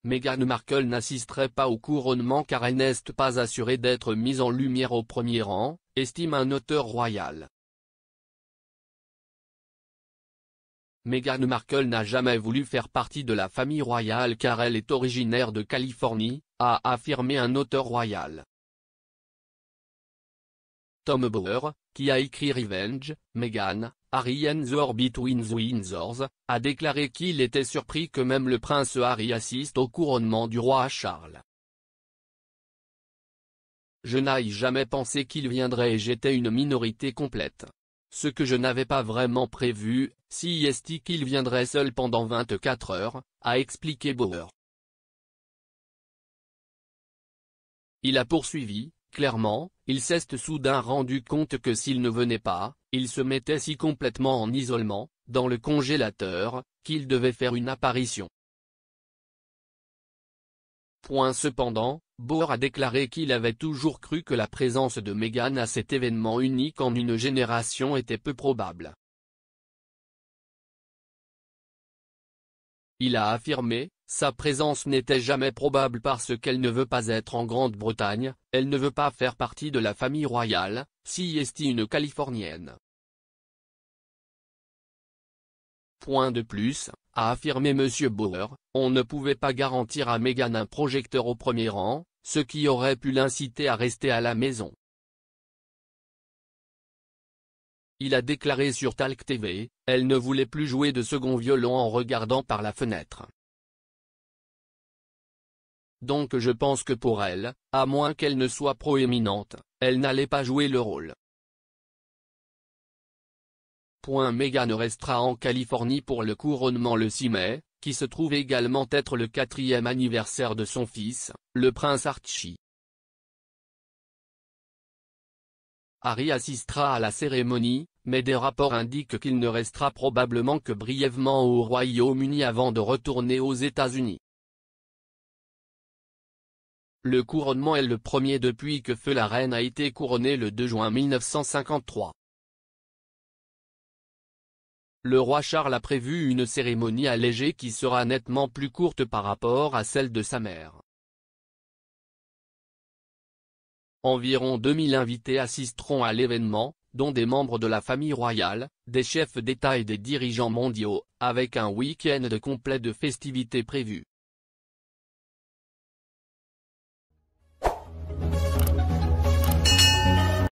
Meghan Markle n'assisterait pas au couronnement car elle n'est pas assurée d'être mise en lumière au premier rang, estime un auteur royal. Meghan Markle n'a jamais voulu faire partie de la famille royale car elle est originaire de Californie, a affirmé un auteur royal. Tom Bower, qui a écrit Revenge, Meghan, Harry and the War Between the Windsors, a déclaré qu'il était surpris que même le prince Harry assiste au couronnement du roi Charles. Je n'ai jamais pensé qu'il viendrait et j'étais une minorité complète. Ce que je n'avais pas vraiment prévu, si est qu'il viendrait seul pendant 24 heures, a expliqué Bower. Il a poursuivi, clairement, il s'est soudain rendu compte que s'il ne venait pas, il se mettait si complètement en isolement, dans le congélateur, qu'il devait faire une apparition. Cependant, Bower a déclaré qu'il avait toujours cru que la présence de Meghan à cet événement unique en une génération était peu probable. Il a affirmé, sa présence n'était jamais probable parce qu'elle ne veut pas être en Grande-Bretagne, elle ne veut pas faire partie de la famille royale, si est une Californienne. De plus, a affirmé M. Bower, on ne pouvait pas garantir à Meghan un projecteur au premier rang, ce qui aurait pu l'inciter à rester à la maison. Il a déclaré sur Talk TV, elle ne voulait plus jouer de second violon en regardant par la fenêtre. Donc je pense que pour elle, à moins qu'elle ne soit proéminente, elle n'allait pas jouer le rôle. Meghan restera en Californie pour le couronnement le 6 mai, qui se trouve également être le 4e anniversaire de son fils, le prince Archie. Harry assistera à la cérémonie, mais des rapports indiquent qu'il ne restera probablement que brièvement au Royaume-Uni avant de retourner aux États-Unis. Le couronnement est le premier depuis que feu la reine a été couronnée le 2 juin 1953. Le roi Charles a prévu une cérémonie allégée qui sera nettement plus courte par rapport à celle de sa mère. Environ 2000 invités assisteront à l'événement, dont des membres de la famille royale, des chefs d'État et des dirigeants mondiaux, avec un week-end complet de festivités prévues.